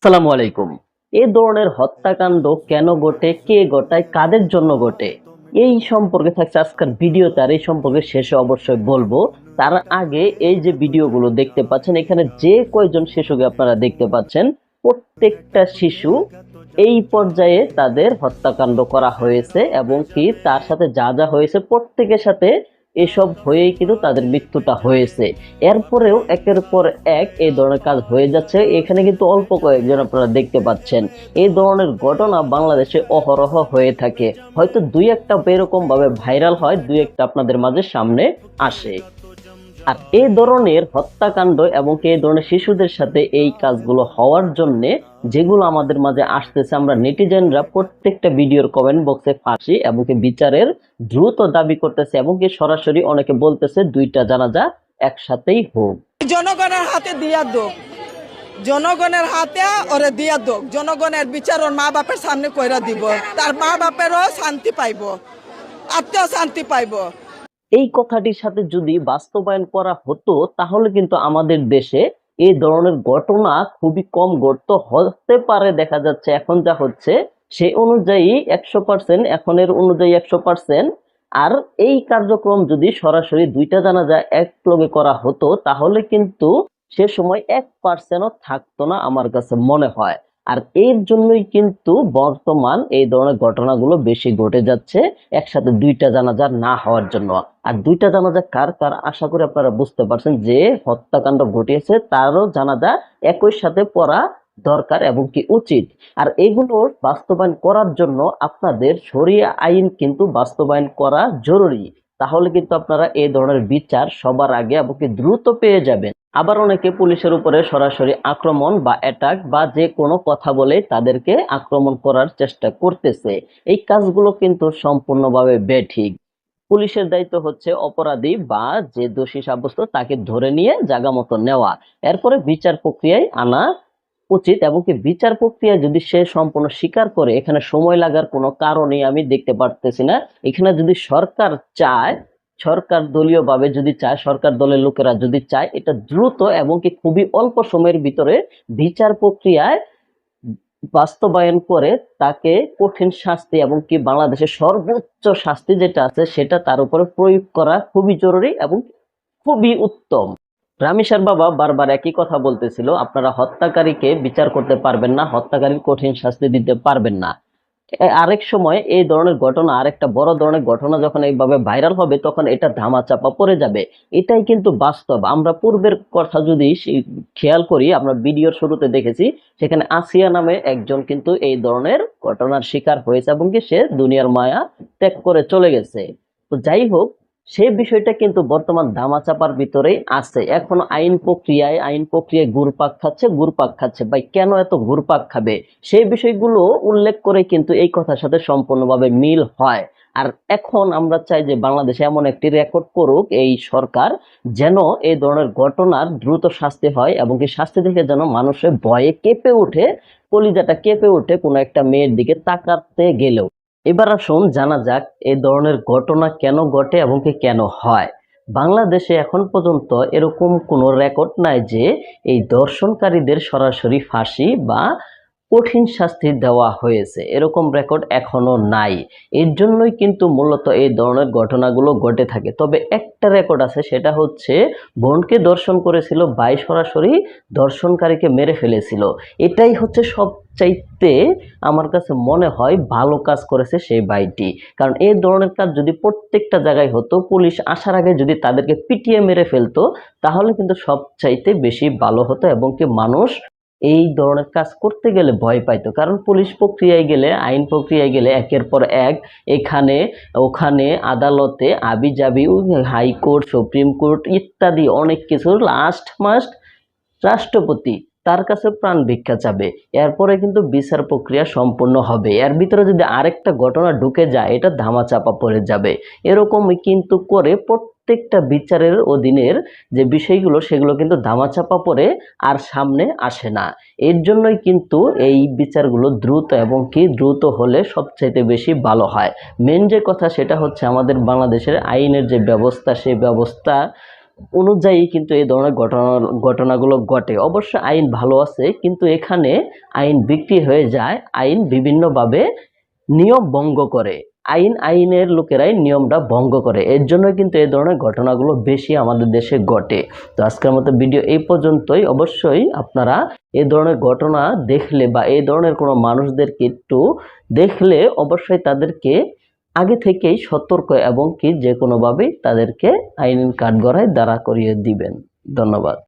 আসসালামু আলাইকুম। এ ধরনের হত্যাকাণ্ড কেন ঘটে, কে ঘটায়, কাদের জন্য ঘটে, এই সম্পর্কে থাকছে আজকের ভিডিওতে। আর এই সম্পর্কে শেষে অবশ্যই বলবো। তার আগে এই যে ভিডিওগুলো দেখতে পাচ্ছেন, এখানে যে কয়জন শিশুকে আপনারা দেখতে পাচ্ছেন, প্রত্যেকটা শিশু এই পর্যায়ে তাদের হত্যাকাণ্ড করা হয়েছে, এবং কি তার সাথে যা যা হয়েছে প্রত্যেকের সাথে এসব হয়েই কিন্তু তাদের মৃত্যুটা হয়েছে। এরপরেও একের পর এক এই ধরনের কাজ হয়ে যাচ্ছে। এখানে কিন্তু অল্প কয়েকজন আপনারা দেখতে পাচ্ছেন। এই ধরনের ঘটনা বাংলাদেশে অহরহ হয়ে থাকে। হয়তো দুই একটা এরকম ভাবে ভাইরাল হয়, দুই একটা আপনাদের মাঝে সামনে আসে। আর এই ধরনের হত্যাকাণ্ড এবং এই ধরনের শিশুদের সাথে এই কাজগুলো হওয়ার জন্য যেগুলো আমাদের মাঝে আসতেছে, আমরা নেটিজেনরা প্রত্যেকটা ভিডিওর কমেন্ট বক্সে ফাঁসি এবং কি বিচারের দ্রুত দাবি করতেছে, এবং কি সরাসরি অনেকে বলতেছে দুইটা জানাজা একসাথেই হোক। জনগণের হাতে দিয়া দোক, জনগণের হাতে ওরে দিয়া দোক, জনগণের বিচার ওর মা বাপের সামনে কইরা দিব, তার মা বাপেরও শান্তি পাইব, আত্মীয় শান্তি পাইব। এই কথাটির সাথে যদি বাস্তবায়ন করা হতো, তাহলে কিন্তু আমাদের দেশে এই ধরনের ঘটনা খুবই কম ঘটতো। হতে পারে, দেখা যাচ্ছে এখন যা হচ্ছে সেই অনুযায়ী 100%, এখনের অনুযায়ী 100%। আর এই কার্যক্রম যদি সরাসরি দুইটা জানাজা এক লগে করা হতো, তাহলে কিন্তু সে সময় 1%ও থাকতো না আমার কাছে মনে হয়। আর এর জন্যই কিন্তু বর্তমান এই ধরনের ঘটনাগুলো বেশি ঘটে যাচ্ছে, একসাথে দুইটা জানাজা না হওয়ার জন্য। আর দুইটা জানাজা কার কার, আশা করি আপনারা বুঝতে পারছেন। যে হত্যাকাণ্ড ঘটিয়েছে তারও জানাজা একই সাথে পড়া দরকার এবং কি উচিত। আর এগুলোর বাস্তবায়ন করার জন্য আপনাদের শরিয়া আইন কিন্তু বাস্তবায়ন করা জরুরি। তাহলে কিন্তু আপনারা এই ধরনের বিচার সবার আগে এবং কি দ্রুত পেয়ে যাবেন। আবার অনেকে পুলিশের উপরে সরাসরি আক্রমণ বা অ্যাটাক বা যে কোনো কথা বলে তাদেরকে আক্রমণ করার চেষ্টা করতেছে। এই কাজগুলো কিন্তু সম্পূর্ণভাবে বেঠিক। পুলিশের দায়িত্ব হচ্ছে অপরাধী বা যে দোষী সাব্যস্ত তাকে ধরে নিয়ে জায়গা মতো নেওয়া, এরপরে বিচার প্রক্রিয়ায় আনা উচিত। এবং কি বিচার প্রক্রিয়া যদি সে সম্পূর্ণ স্বীকার করে, এখানে সময় লাগার কোনো কারণই আমি দেখতে পারতেছি না। এখানে যদি সরকার চায়, সরকার দলীয় ভাবে যদি চায়, সরকার দলের লোকেরা যদি চায়, এটা দ্রুত এবং কি খুবই অল্প সময়ের ভিতরে বিচার প্রক্রিয়ায় বাস্তবায়ন করে তাকে কঠিন শাস্তি এবং কি বাংলাদেশের সর্বোচ্চ শাস্তি যেটা আছে সেটা তার উপরে প্রয়োগ করা খুবই জরুরি এবং খুবই উত্তম। রামিসার বাবা বারবার একই কথা বলতেছিল, আপনারা হত্যাকারীকে বিচার করতে পারবেন না, হত্যাকারীর কঠিন শাস্তি দিতে পারবেন না। আরেক সময় এই ধরনের ঘটনা, আরেকটা বড় ধরনের ঘটনা যখন এইভাবে ভাইরাল হবে, তখন এটা ধামাচাপা পড়ে যাবে। এটাই কিন্তু বাস্তব। আমরা পূর্বের কথা যদি খেয়াল করি, আমরা ভিডিওর শুরুতে দেখেছি সেখানে আসিয়া নামে একজন কিন্তু এই ধরনের ঘটনার শিকার হয়েছে এবং কি সে দুনিয়ার মায়া ত্যাগ করে চলে গেছে। তো যাই হোক, সেই বিষয়টা কিন্তু বর্তমান ধামাচাপার ভিতরেই আছে। এখন আইন প্রক্রিয়ায় ঘুরপাক খাচ্ছে ভাই। কেন এত ঘুরপাক খাবে, সেই বিষয়গুলো উল্লেখ করে কিন্তু এই কথার সাথে সম্পূর্ণভাবে মিল হয়। আর এখন আমরা চাই যে বাংলাদেশে এমন একটি রেকর্ড করুক এই সরকার, যেন এই ধরনের ঘটনার দ্রুত শাস্তি হয়, এবং কি শাস্তি দেখে যেন মানুষের ভয়ে কেঁপে ওঠে, কলিজাটা কেঁপে ওঠে কোনো একটা মেয়ের দিকে তাকাতে গেলেও। এবার আসুন জানা যাক এই ধরনের ঘটনা কেন ঘটে এবং কি কেন হয়। বাংলাদেশে এখন পর্যন্ত এরকম কোনো রেকর্ড নাই যে এই ধর্ষণকারীদের সরাসরি ফাঁসি বা কঠিন শাস্তি দেওয়া হয়েছে, এরকম রেকর্ড এখনো নাই। এর জন্যই কিন্তু মূলত এই ধরনের ঘটনাগুলো ঘটে থাকে। তবে একটা রেকর্ড আছে, সেটা হচ্ছে বোনকে ধর্ষণ করেছিল, ভাই সরাসরি ধর্ষণকারীকে মেরে ফেলেছিল। এটাই হচ্ছে সবচাইতে আমার কাছে মনে হয় ভালো কাজ করেছে সেই ভাইটি। কারণ এই ধরনের কাজ যদি প্রত্যেকটা জায়গায় হতো, পুলিশ আসার আগে যদি তাদেরকে পিটিয়ে মেরে ফেলতো, তাহলে কিন্তু সবচাইতে বেশি ভালো হতো, এবং কি মানুষ এই ধরনের কাজ করতে গেলে ভয় পাইতো। কারণ পুলিশ প্রক্রিয়ায় গেলে, আইন প্রক্রিয়ায় গেলে একের পর এক এখানে ওখানে আদালতে আবিজাবি, হাইকোর্ট, সুপ্রিম কোর্ট ইত্যাদি অনেক কিছু, লাস্ট মাস্ট রাষ্ট্রপতি তার কাছে প্রাণ ভিক্ষা চাবে। এরপরে কিন্তু বিচার প্রক্রিয়া সম্পূর্ণ হবে। এর ভিতরে যদি আরেকটা ঘটনা ঢুকে যায়, এটা ধামাচাপা পড়ে যাবে। এরকমই কিন্তু করে প্রত্যেকটা বিচারের অধীনের যে বিষয়গুলো সেগুলো কিন্তু ধামাচাপা পড়ে আর সামনে আসে না। এর জন্যই কিন্তু এই বিচারগুলো দ্রুত এবং কি দ্রুত হলে সবচাইতে বেশি ভালো হয়। মেন যে কথা সেটা হচ্ছে আমাদের বাংলাদেশের আইনের যে ব্যবস্থা, সেই ব্যবস্থা অনুযায়ী কিন্তু এই ধরনের ঘটনাগুলো ঘটে। অবশ্য আইন ভালো আছে, কিন্তু এখানে আইন বিক্রি হয়ে যায়, আইন বিভিন্নভাবে নিয়ম ভঙ্গ করে, আইনের লোকেরাই নিয়মটা ভঙ্গ করে, এর জন্য কিন্তু এই ধরনের ঘটনাগুলো বেশি আমাদের দেশে ঘটে। তো আজকের মতো ভিডিও এই পর্যন্তই। অবশ্যই আপনারা এই ধরনের ঘটনা দেখলে বা এই ধরনের কোনো মানুষদেরকে একটু দেখলে অবশ্যই তাদেরকে আগে থেকেই সতর্ক এবং কি যে কোনোভাবেই তাদেরকে আইন কাঠগড়ায় দাঁড়া করিয়ে দিবেন। ধন্যবাদ।